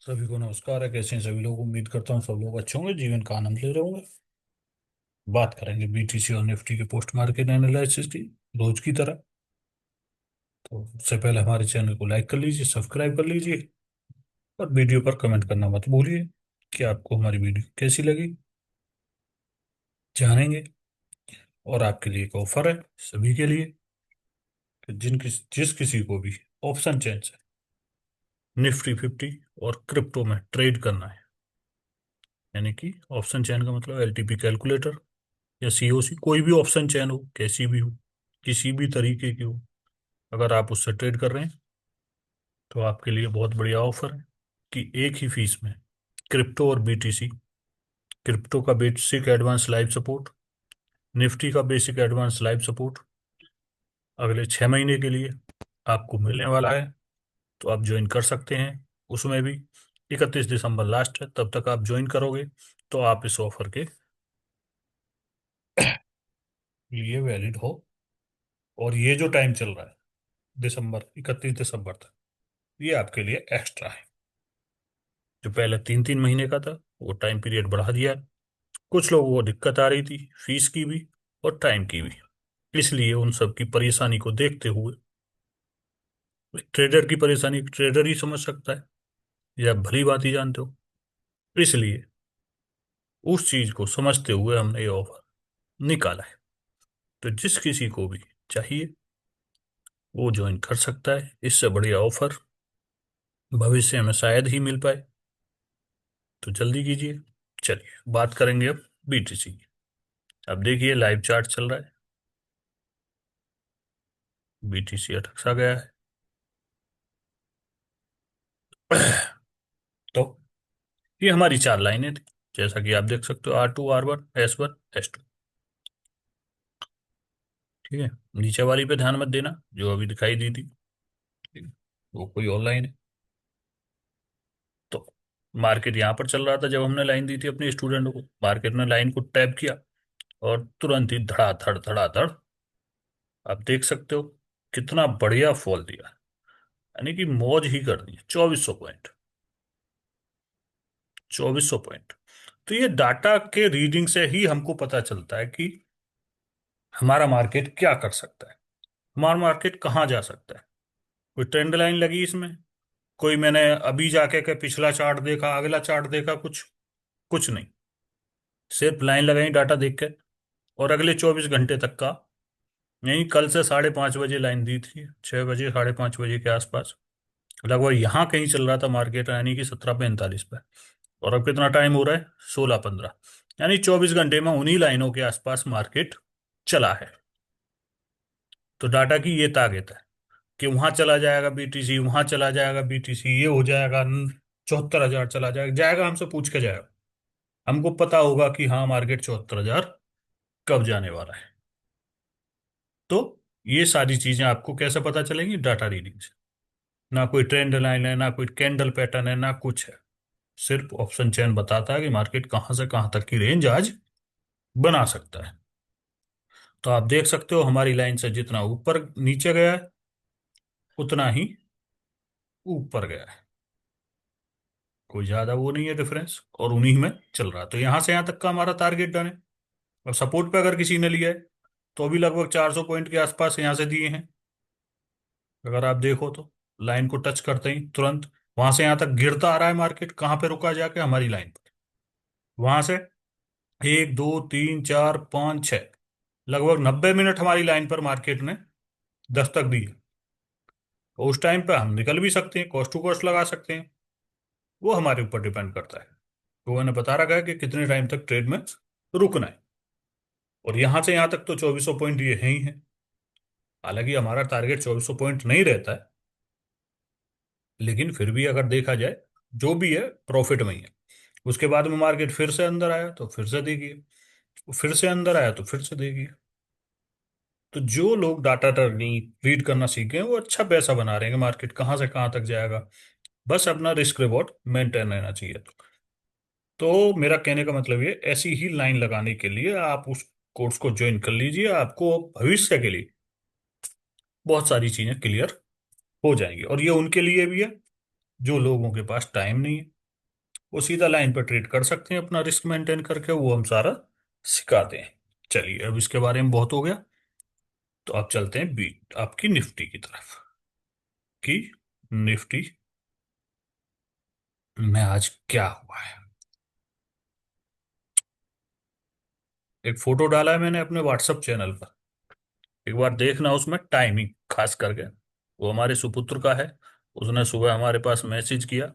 सभी को नमस्कार है। कैसे हैं सभी लोग? उम्मीद करता हूँ सब लोग अच्छे होंगे, जीवन का आनंद ले रहे होंगे। बात करेंगे बीटीसी और निफ्टी के पोस्ट मार्केट एनालिसिस की, रोज की तरह। तो उससे पहले हमारे चैनल को लाइक कर लीजिए, सब्सक्राइब कर लीजिए और वीडियो पर कमेंट करना मत भूलिए कि आपको हमारी वीडियो कैसी लगी, जानेंगे। और आपके लिए एक ऑफर है सभी के लिए कि जिस किसी को भी ऑप्शन चेन से निफ्टी 50 और क्रिप्टो में ट्रेड करना है, यानी कि ऑप्शन चेन का मतलब एलटीपी कैलकुलेटर या सीओसी, कोई भी ऑप्शन चेन हो, कैसी भी हो, किसी भी तरीके की हो, अगर आप उससे ट्रेड कर रहे हैं तो आपके लिए बहुत बढ़िया ऑफर है कि एक ही फीस में क्रिप्टो और बीटीसी, क्रिप्टो का basic advance live support, Nifty का बेसिक एडवांस लाइव सपोर्ट अगले 6 महीने के लिए आपको मिलने वाला है। तो आप ज्वाइन कर सकते हैं उसमें भी। 31 दिसंबर लास्ट है, तब तक आप ज्वाइन करोगे तो आप इस ऑफर के लिए वैलिड हो। और ये जो टाइम चल रहा है, दिसंबर 31 दिसंबर तक, ये आपके लिए एक्स्ट्रा है। जो पहले 3 3 महीने का था वो टाइम पीरियड बढ़ा दिया है। कुछ लोगों को दिक्कत आ रही थी फीस की भी और टाइम की भी, इसलिए उन सब की परेशानी को देखते हुए, ट्रेडर की परेशानी ट्रेडर ही समझ सकता है, या भली बात ही जानते हो, इसलिए उस चीज को समझते हुए हमने ये ऑफर निकाला है। तो जिस किसी को भी चाहिए वो ज्वाइन कर सकता है। इससे बढ़िया ऑफर भविष्य में शायद ही मिल पाए, तो जल्दी कीजिए। चलिए बात करेंगे अब बीटीसी की। अब देखिए लाइव चार्ट चल रहा है, बीटीसी अटक सा गया है। तो ये हमारी 4 लाइनें थी, जैसा कि आप देख सकते हो, R2 R1 S1 S2। ठीक है, नीचे वाली पे ध्यान मत देना जो अभी दिखाई दी थी, ठीक है? वो कोई और लाइन है। तो मार्केट यहाँ पर चल रहा था जब हमने लाइन दी थी अपने स्टूडेंट को, मार्केट ने लाइन को टैप किया और तुरंत ही धड़ाधड़ धड़ाधड़ आप देख सकते हो कितना बढ़िया फॉल दिया, यानी कि मौज ही कर दी। 2400 पॉइंट, 2400 पॉइंट। तो ये डाटा के रीडिंग से ही हमको पता चलता है कि हमारा मार्केट क्या कर सकता है, हमारा मार्केट कहाँ जा सकता है। कोई ट्रेंड लाइन लगी इसमें? कोई मैंने अभी जाके के पिछला चार्ट देखा, अगला चार्ट देखा, कुछ कुछ नहीं। सिर्फ लाइन लगाई डाटा देख के, और अगले 24 घंटे तक का, यही कल से 5:30 बजे लाइन दी थी, 6 बजे 5:30 बजे के आसपास लगभग यहाँ कहीं चल रहा था मार्केट, यानी कि 17:45 पे। और अब कितना टाइम हो रहा है? 16:15, यानी 24 घंटे में उन्हीं लाइनों के आसपास मार्केट चला है। तो डाटा की ये ताकत है कि वहां चला जाएगा बीटीसी, वहां चला जाएगा बीटीसी, ये हो जाएगा 74,000 चला जाएगा, जाएगा हमसे पूछ के जाएगा। हमको पता होगा कि हाँ मार्केट 74,000 कब जाने वाला है। तो ये सारी चीजें आपको कैसे पता चलेंगी? डाटा रीडिंग से। ना कोई ट्रेंड लाइन है, ना कोई कैंडल पैटर्न है, ना कुछ है। सिर्फ ऑप्शन चेन बताता है कि मार्केट कहां से कहां तक की रेंज आज बना सकता है। तो आप देख सकते हो हमारी लाइन से जितना ऊपर नीचे गया है उतना ही ऊपर गया है, कोई ज्यादा वो नहीं है डिफरेंस, और उन्हीं में चल रहा है। तो यहां से यहां तक का हमारा टारगेट डन है। अब सपोर्ट पे अगर किसी ने लिया है तो अभी लगभग 400 पॉइंट के आसपास यहां से दिए हैं। अगर आप देखो तो लाइन को टच करते ही तुरंत वहां से यहां तक गिरता आ रहा है मार्केट, कहां पे रुका जाके? हमारी लाइन पर। वहां से 1 2 3 4 5 6, लगभग 90 मिनट हमारी लाइन पर मार्केट ने दस्तक दी है। तो उस टाइम पे हम निकल भी सकते हैं, कॉस्ट टू कॉस्ट लगा सकते हैं, वो हमारे ऊपर डिपेंड करता है। तो मैंने बता रखा है कि कितने टाइम तक ट्रेड में रुकना है। और यहां से यहां तक तो 2400 पॉइंट ये है ही है। हालांकि हमारा टारगेट 2400 पॉइंट नहीं रहता है, लेकिन फिर भी अगर देखा जाए जो भी है प्रॉफिट में ही है। उसके बाद में मार्केट फिर से अंदर आया तो फिर से देखिए, फिर से अंदर आया तो फिर से देखिए। तो जो लोग डाटा रीड करना सीखे हैं वो अच्छा पैसा बना रहे हैं कि मार्केट कहाँ से कहाँ तक जाएगा। बस अपना रिस्क रिवॉर्ड मेंटेन रहना चाहिए। तो मेरा कहने का मतलब ये, ऐसी ही लाइन लगाने के लिए आप उस कोर्स को ज्वाइन कर लीजिए, आपको भविष्य के लिए बहुत सारी चीजें क्लियर हो जाएंगी। और ये उनके लिए भी है जो लोगों के पास टाइम नहीं है वो सीधा लाइन पर ट्रेड कर सकते हैं अपना रिस्क मेंटेन करके, वो हम सारा सिखाते हैं। चलिए, अब इसके बारे में बहुत हो गया, तो आप चलते हैं बी आपकी निफ्टी की तरफ। कि निफ्टी में आज क्या हुआ है। एक फोटो डाला है मैंने अपने व्हाट्सएप चैनल पर, एक बार देखना उसमें टाइमिंग खास करके। वो हमारे सुपुत्र का है, उसने सुबह हमारे पास मैसेज किया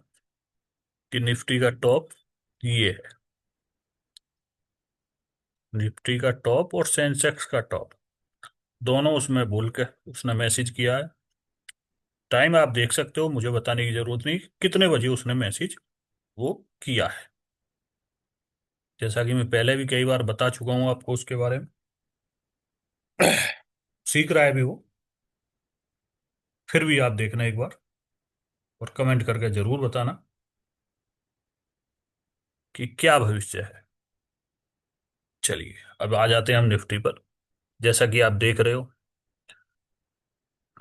कि निफ्टी का टॉप ये है, निफ्टी का टॉप और सेंसेक्स का टॉप, दोनों उसमें बोल के उसने मैसेज किया है। टाइम आप देख सकते हो, मुझे बताने की जरूरत नहीं कितने बजे उसने मैसेज वो किया है, जैसा कि मैं पहले भी कई बार बता चुका हूं आपको उसके बारे में। सीख रहा है भी वो, फिर भी आप देखना एक बार और कमेंट करके जरूर बताना कि क्या भविष्य है। चलिए, अब आ जाते हैं हम निफ्टी पर। जैसा कि आप देख रहे हो,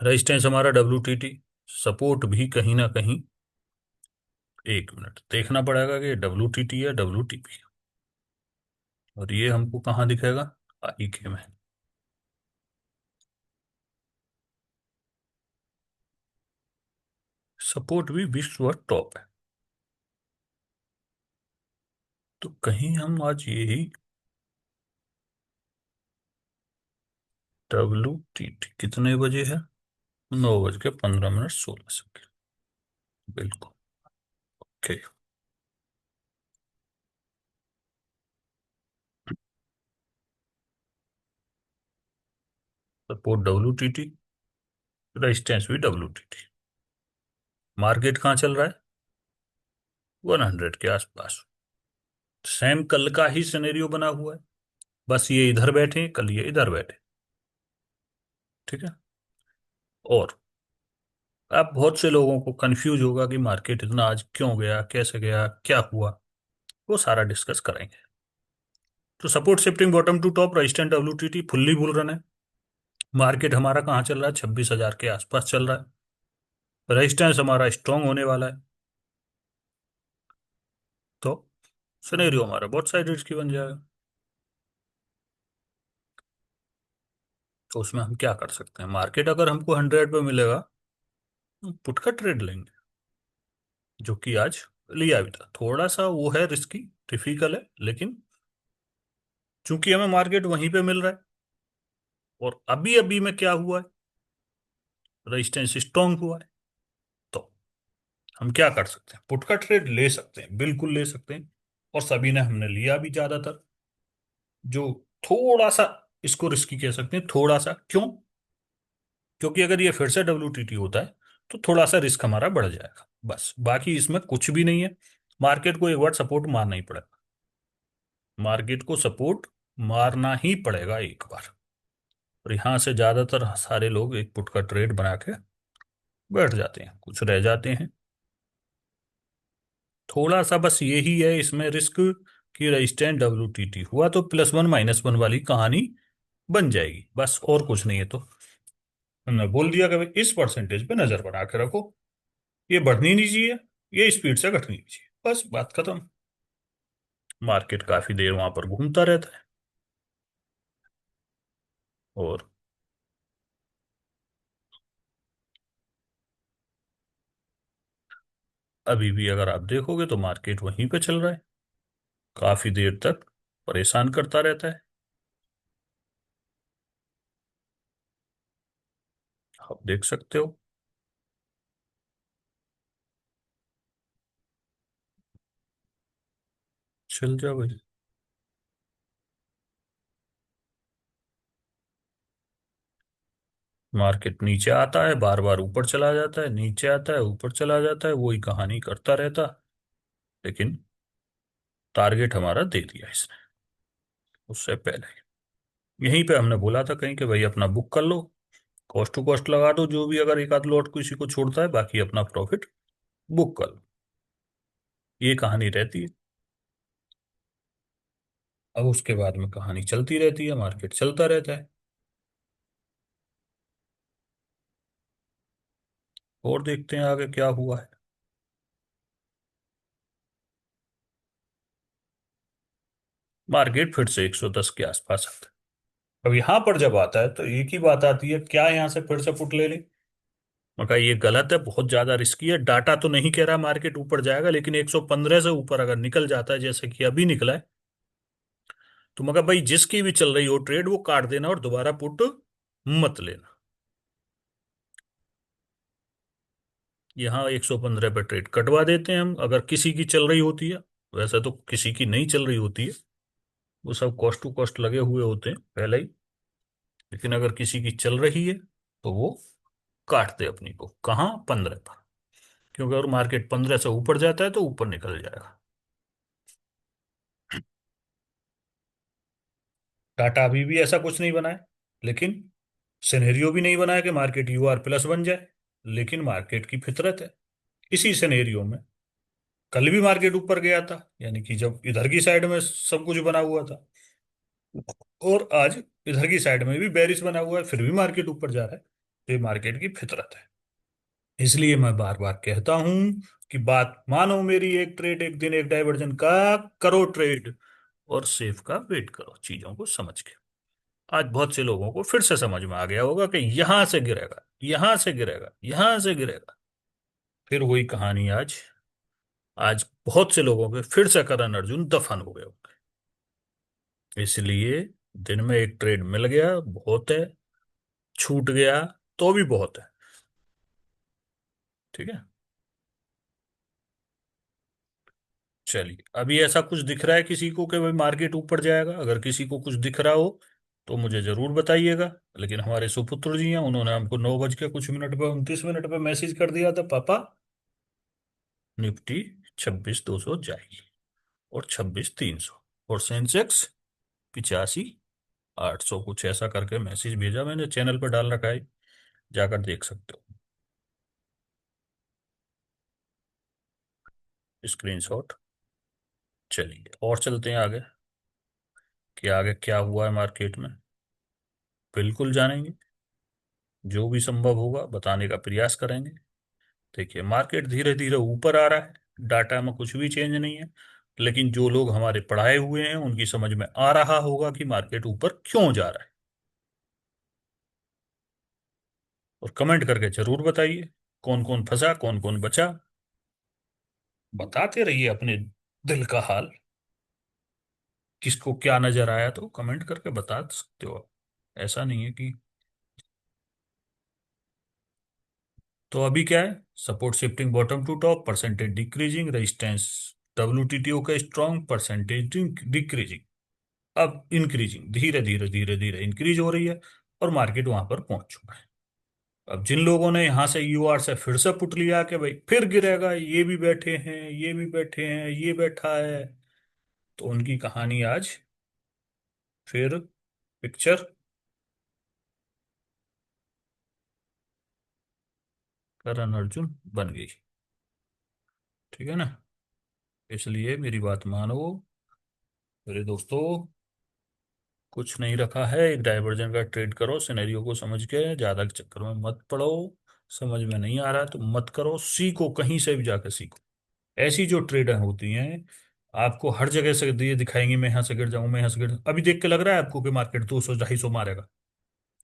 रेजिस्टेंस हमारा WTT, सपोर्ट भी कहीं ना कहीं, एक मिनट देखना पड़ेगा कि WTT या WTP, और ये हमको कहाँ दिखेगा, आई के में। सपोर्ट भी विश्व टॉप है, तो कहीं हम आज यही WTT कितने बजे है, 9:15 16 बिल्कुल। ओके, सपोर्ट WTT, रेजिस्टेंस भी WTT। मार्केट कहाँ चल रहा है, 100 के आसपास। सेम कल का ही सिनेरियो बना हुआ है, बस ये इधर बैठे कल ये इधर बैठे। ठीक है। और अब बहुत से लोगों को कंफ्यूज होगा कि मार्केट इतना आज क्यों गया, कैसे गया, क्या हुआ, वो सारा डिस्कस करेंगे। तो support shifting bottom to top, resistant WTT fully bull run है। मार्केट हमारा कहाँ चल रहा है, 26,000 के आसपास चल रहा है। रेजिस्टेंस हमारा स्ट्रांग होने वाला है, तो सिनेरियो हमारा बहुत साइड रिस्की बन जाएगा। तो उसमें हम क्या कर सकते हैं, मार्केट अगर हमको 100 पे मिलेगा तो पुट का ट्रेड लेंगे, जो कि आज लिया भी था। थोड़ा सा वो है रिस्की, डिफिकल्ट है, लेकिन चूंकि हमें मार्केट वहीं पे मिल रहा है, और अभी अभी में क्या हुआ है, रेजिस्टेंस स्ट्रांग हुआ है, तो हम क्या कर सकते हैं, पुट का ट्रेड ले सकते हैं, बिल्कुल ले सकते हैं। और सभी ने हमने लिया भी ज्यादातर, जो थोड़ा सा इसको रिस्की कह सकते हैं, थोड़ा सा क्यों, क्योंकि अगर ये फिर से WTT होता है तो थोड़ा सा रिस्क हमारा बढ़ जाएगा, बस बाकी इसमें कुछ भी नहीं है। मार्केट को एक बार सपोर्ट मारना ही पड़ेगा, मार्केट को सपोर्ट मारना ही पड़ेगा एक बार। और यहाँ से ज्यादातर सारे लोग एक पुट का ट्रेड बना के बैठ जाते हैं, कुछ रह जाते हैं। थोड़ा सा बस यही है इसमें रिस्क कि रजिस्टेंट WTT हुआ तो +1 -1 वाली कहानी बन जाएगी, बस और कुछ नहीं है। तो हमने बोल दिया कि भाई इस परसेंटेज पे नजर बना के रखो, ये बढ़नी नहीं चाहिए, ये स्पीड से घटनी नहीं चाहिए, बस बात खत्म। मार्केट काफी देर वहां पर घूमता रहता है। और अभी भी अगर आप देखोगे तो मार्केट वहीं पे चल रहा है, काफी देर तक परेशान करता रहता है। आप देख सकते हो, चल जाओ भाई। मार्केट नीचे आता है, बार बार ऊपर चला जाता है, नीचे आता है, ऊपर चला जाता है, वही कहानी करता रहता। लेकिन टारगेट हमारा दे दिया इसने उससे पहले। यहीं पे हमने बोला था कहीं कि भाई अपना बुक कर लो, कॉस्ट टू कॉस्ट लगा दो, जो भी अगर एक आध लॉट किसी को छोड़ता है, बाकी अपना प्रॉफिट बुक कर लो, ये कहानी रहती है। अब उसके बाद में कहानी चलती रहती है, मार्केट चलता रहता है। और देखते हैं आगे क्या हुआ है। मार्केट फिर से 110 के आसपास आता है। अब यहां पर जब आता है तो एक ही बात आती है, क्या यहां से फिर से पुट ले लें? मैं कहा ये गलत है, बहुत ज्यादा रिस्की है। डाटा तो नहीं कह रहा मार्केट ऊपर जाएगा, लेकिन 115 से ऊपर अगर निकल जाता है जैसे कि अभी निकला है, तो मगर भाई जिसकी भी चल रही हो ट्रेड वो काट देना और दोबारा पुट मत लेना। यहाँ 115 पे ट्रेड कटवा देते हैं हम, अगर किसी की चल रही होती है। वैसे तो किसी की नहीं चल रही होती है, वो सब कॉस्ट टू कॉस्ट लगे हुए होते हैं पहले ही। लेकिन अगर किसी की चल रही है तो वो काट दे अपनी को, कहाँ? 15 पर। क्योंकि अगर मार्केट 15 से ऊपर जाता है तो ऊपर निकल जाएगा। टाटा अभी भी ऐसा कुछ नहीं बनाए, लेकिन सिनेरियो भी नहीं बनाया कि मार्केट यूआर प्लस बन जाए। लेकिन मार्केट की फितरत है इसी सिनेरियो में। कल भी मार्केट ऊपर गया था, यानी कि जब इधर की साइड में सब कुछ बना हुआ था, और आज इधर की साइड में भी बेरिश बना हुआ है, फिर भी मार्केट ऊपर जा रहा है। तो ये मार्केट की फितरत है। इसलिए मैं बार बार कहता हूं कि बात मानो मेरी, एक ट्रेड एक दिन एक डाइवर्जन का करो ट्रेड, और सेफ का वेट करो चीजों को समझ के। आज बहुत से लोगों को फिर से समझ में आ गया होगा कि यहां से गिरेगा, यहां से गिरेगा, यहां से गिरेगा। फिर वही कहानी आज, आज बहुत से लोगों के फिर से करण अर्जुन दफन हो गए होंगे। इसलिए दिन में एक ट्रेड मिल गया बहुत है, छूट गया तो भी बहुत है। ठीक है। चलिए, अभी ऐसा कुछ दिख रहा है किसी को कि भाई मार्केट ऊपर जाएगा? अगर किसी को कुछ दिख रहा हो तो मुझे जरूर बताइएगा। लेकिन हमारे सुपुत्र जी हैं, उन्होंने हमको 9 बज के कुछ मिनट पे 29 मिनट पे मैसेज कर दिया था, पापा निफ्टी 26,200 जाएगी, और 26,300, और सेंसेक्स 85,800, कुछ ऐसा करके मैसेज भेजा। मैंने चैनल पर डाल रखा है, जाकर देख सकते हो, स्क्रीनशॉट। चलिए और चलते हैं आगे, कि आगे क्या हुआ है मार्केट में। बिल्कुल जानेंगे, जो भी संभव होगा बताने का प्रयास करेंगे। देखिए मार्केट धीरे धीरे ऊपर आ रहा है, डाटा में कुछ भी चेंज नहीं है। लेकिन जो लोग हमारे पढ़ाए हुए हैं उनकी समझ में आ रहा होगा कि मार्केट ऊपर क्यों जा रहा है। और कमेंट करके जरूर बताइए कौन कौन फंसा, कौन कौन बचा। बताते रहिए अपने दिल का हाल, किसको क्या नजर आया तो कमेंट करके बता सकते हो आप। ऐसा नहीं है कि। तो अभी क्या है? Support shifting bottom to top, percentage decreasing, resistance WTTO का स्ट्रॉन्ग, परसेंटेज डिक्रीजिंग, अब इंक्रीजिंग, धीरे धीरे धीरे धीरे इंक्रीज हो रही है, और मार्केट वहां पर पहुंच चुका है। अब जिन लोगों ने यहां से यूआर से फिर से पुट लिया कि भाई फिर गिरेगा, ये भी बैठे हैं, ये भी बैठे हैं, ये बैठा है, तो उनकी कहानी आज फिर पिक्चर करण अर्जुन बन गई। ठीक है ना? इसलिए मेरी बात मानो मेरे दोस्तों, कुछ नहीं रखा है, एक डाइवर्जन का ट्रेड करो, सिनेरियो को समझ के, ज्यादा के चक्कर में मत पड़ो। समझ में नहीं आ रहा तो मत करो, सीखो, कहीं से भी जाकर सीखो। ऐसी जो ट्रेडर होती हैं, आपको हर जगह से ये दिखाएंगे मैं यहाँ से गिर जाऊं, मैं यहाँ से गिर अभी देख के लग रहा है आपको कि मार्केट 200 250 मारेगा?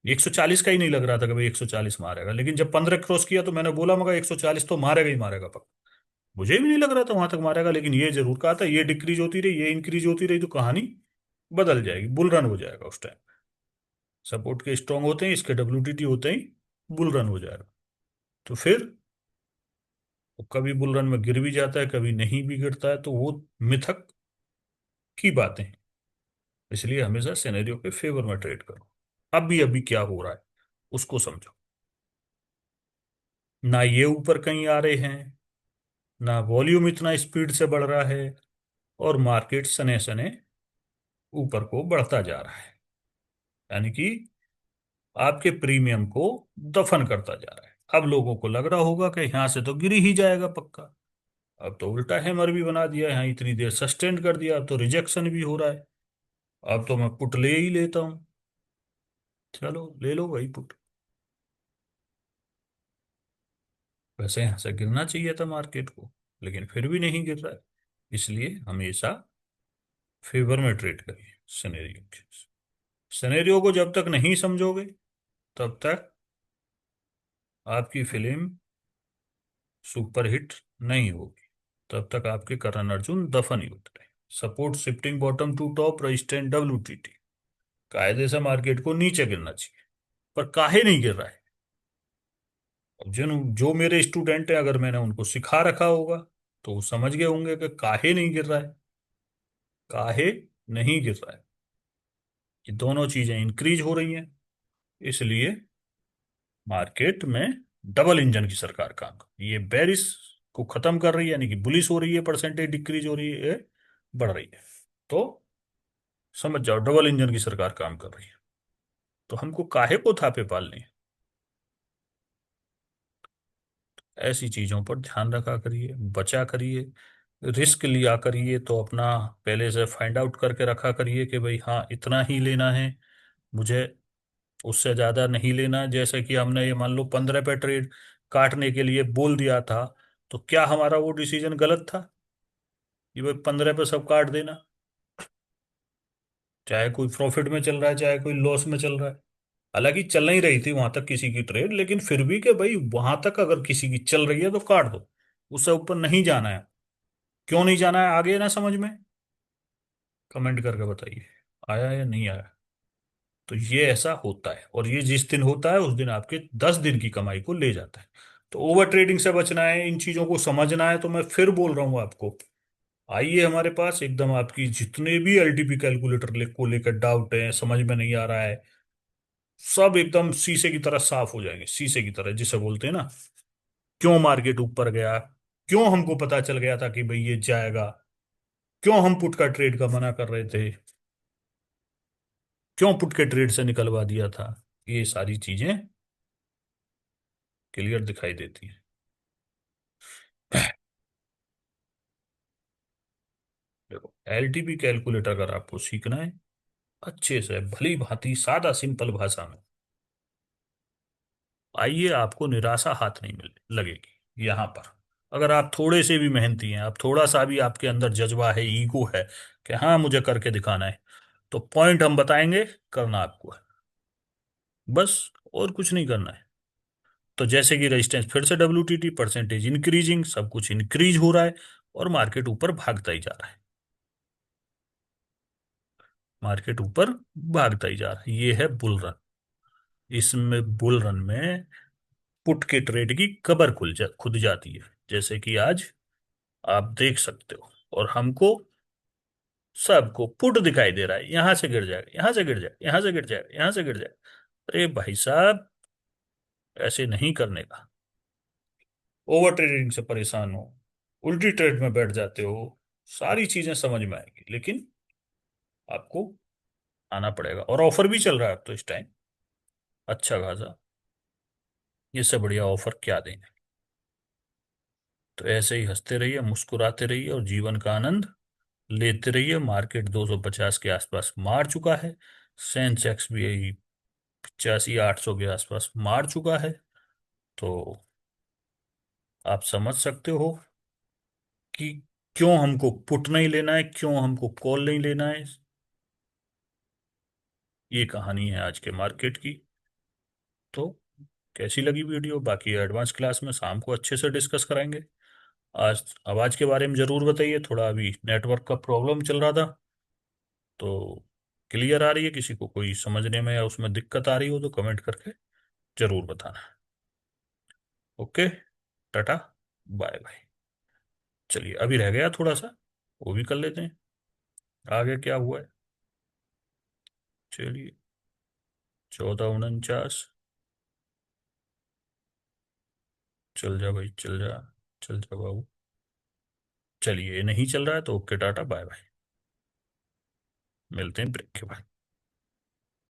140 का ही नहीं लग रहा था कि भाई 140 मारेगा, लेकिन जब 15 क्रॉस किया तो मैंने बोला मगर 140 तो मारेगा ही मारेगा पक्का। मुझे भी नहीं लग रहा था वहां तक मारेगा, लेकिन ये जरूर कहा था ये डिक्रीज होती रही, ये इंक्रीज होती रही तो कहानी बदल जाएगी, बुल रन हो जाएगा उस टाइम। सपोर्ट के स्ट्रांग होते हैं, इसके डब्ल्यूटीटी होते ही बुल रन हो जाएगा। तो फिर वो कभी बुल रन में गिर भी जाता है, कभी नहीं भी गिरता है, तो वो मिथक की बातें हैं। इसलिए हमेशा सिनेरियो के फेवर में ट्रेड करो। अभी अभी क्या हो रहा है उसको समझो। ना ये ऊपर कहीं आ रहे हैं, ना वॉल्यूम इतना स्पीड से बढ़ रहा है, और मार्केट सने सने ऊपर को बढ़ता जा रहा है। यानी कि आपके प्रीमियम को दफन करता जा रहा है। अब लोगों को लग रहा होगा कि यहां से तो गिर ही जाएगा पक्का। अब तो उल्टा हैमर भी बना दिया, यहाँ इतनी देर सस्टेन कर दिया, अब तो रिजेक्शन भी हो रहा है। अब तो मैं पुट ले ही लेता हूँ। चलो ले लो भाई पुट। वैसे यहाँ से गिरना चाहिए था मार्केट को, लेकिन फिर भी नहीं गिर रहा है। इसलिए हमेशा फेवर में ट्रेड करिए सिनेरियो के। सिनेरियो को जब तक नहीं समझोगे तब तक आपकी फिल्म सुपरहिट नहीं होगी, तब तक आपके करण अर्जुन दफन ही होते रहे। Support shifting bottom to top, resistant WTT। कायदे से मार्केट को नीचे गिरना चाहिए, पर काहे नहीं गिर रहा है? अब जिन जो मेरे स्टूडेंट हैं, अगर मैंने उनको सिखा रखा होगा तो वो समझ गए होंगे कि काहे नहीं गिर रहा है। काहे नहीं गिर रहा है? ये दोनों चीजें इंक्रीज हो रही हैं, इसलिए मार्केट में डबल इंजन की सरकार काम कर रही है। ये बेरिस को खत्म कर रही है, यानी कि बुलिश हो रही है, परसेंटेज डिक्रीज हो रही है, बढ़ रही है। तो समझ जाओ, डबल इंजन की सरकार काम कर रही है। तो हमको काहे को थापे पालने हैं? ऐसी चीजों पर ध्यान रखा करिए, बचा करिए, रिस्क लिया करिए। तो अपना पहले से फाइंड आउट करके रखा करिए कि भाई हाँ, इतना ही लेना है मुझे, उससे ज्यादा नहीं लेना। जैसे कि हमने ये मान लो 15 पे ट्रेड काटने के लिए बोल दिया था, तो क्या हमारा वो डिसीजन गलत था कि भाई 15 पे सब काट देना? चाहे कोई प्रॉफिट में चल रहा है, चाहे कोई लॉस में चल रहा है। हालांकि चल नहीं रही थी वहां तक किसी की ट्रेड, लेकिन फिर भी कि भाई वहां तक अगर किसी की चल रही है तो काट दो, उससे ऊपर नहीं जाना है। क्यों नहीं जाना है, आगे ना समझ में? कमेंट करके बताइए, आया या नहीं आया? तो ये ऐसा होता है, और ये जिस दिन होता है उस दिन आपके 10 दिन की कमाई को ले जाता है। तो ओवर ट्रेडिंग से बचना है, इन चीजों को समझना है, तो मैं फिर बोल रहा हूँ आपको, आइए हमारे पास। एकदम आपकी जितने भी LTP कैलकुलेटर को लेकर डाउट है, समझ में नहीं आ रहा है, सब एकदम शीशे की तरह साफ हो जाएंगे। शीशे की तरह जिसे बोलते हैं ना, क्यों मार्केट ऊपर गया, क्यों हमको पता चल गया था कि भाई ये जाएगा, क्यों हम पुट का ट्रेड का मना कर रहे थे, क्यों पुट के ट्रेड से निकलवा दिया था। ये सारी चीजें क्लियर दिखाई देती हैं। देखो, LTP कैलकुलेटर अगर आपको सीखना है अच्छे से, भली भांति सादा सिंपल भाषा में, आइए, आपको निराशा हाथ नहीं मिल लगेगी यहाँ पर। अगर आप थोड़े से भी मेहनती हैं, आप थोड़ा सा भी आपके अंदर जज्बा है, ईगो है कि हाँ मुझे करके दिखाना है, तो पॉइंट हम बताएंगे, करना आपको है, बस, और कुछ नहीं करना है। तो जैसे कि रेजिस्टेंस फिर से WTT, परसेंटेज इंक्रीजिंग, सब कुछ इंक्रीज हो रहा है, और मार्केट ऊपर भागता ही जा रहा है। मार्केट ऊपर भागता ही जा रहा है, ये है बुल रन। इसमें बुल रन में पुट के ट्रेड की कबर खुद जाती है, जैसे कि आज आप देख सकते हो। और हमको सबको पुट दिखाई दे रहा है, यहां से गिर जाएगा, यहां से गिर जाएगा, यहां से गिर जाएगा, यहां से गिर जाएगा। अरे भाई साहब, ऐसे नहीं करने का। ओवर ट्रेडिंग से परेशान हो, उल्टी ट्रेड में बैठ जाते हो, सारी चीजें समझ में आएगी, लेकिन आपको आना पड़ेगा। और ऑफर भी चल रहा है अब तो इस टाइम, अच्छा खासा। इससे बढ़िया ऑफर क्या देंगे? तो ऐसे ही हंसते रहिए, मुस्कुराते रहिए, और जीवन का आनंद लेते रहिए। मार्केट 250 के आसपास मार चुका है, सेंसेक्स भी यही 85-800 के आसपास मार चुका है। तो आप समझ सकते हो कि क्यों हमको पुट नहीं लेना है, क्यों हमको कॉल नहीं लेना है। ये कहानी है आज के मार्केट की। तो कैसी लगी वीडियो? बाकी एडवांस क्लास में शाम को अच्छे से डिस्कस कराएंगे। आज आवाज़ के बारे में ज़रूर बताइए, थोड़ा अभी नेटवर्क का प्रॉब्लम चल रहा था। तो क्लियर आ रही है? किसी को कोई समझने में या उसमें दिक्कत आ रही हो तो कमेंट करके ज़रूर बताना। Okay, tata, bye bye. चलिए, अभी रह गया थोड़ा सा, वो भी कर लेते हैं। आगे क्या हुआ है? चलिए, 1449। चल जा भाई, चल जा, चल जा बाबू। चलिए, ये नहीं चल रहा है तो ओके, टाटा, बाय बाय। मिलते हैं ब्रेक के बाद।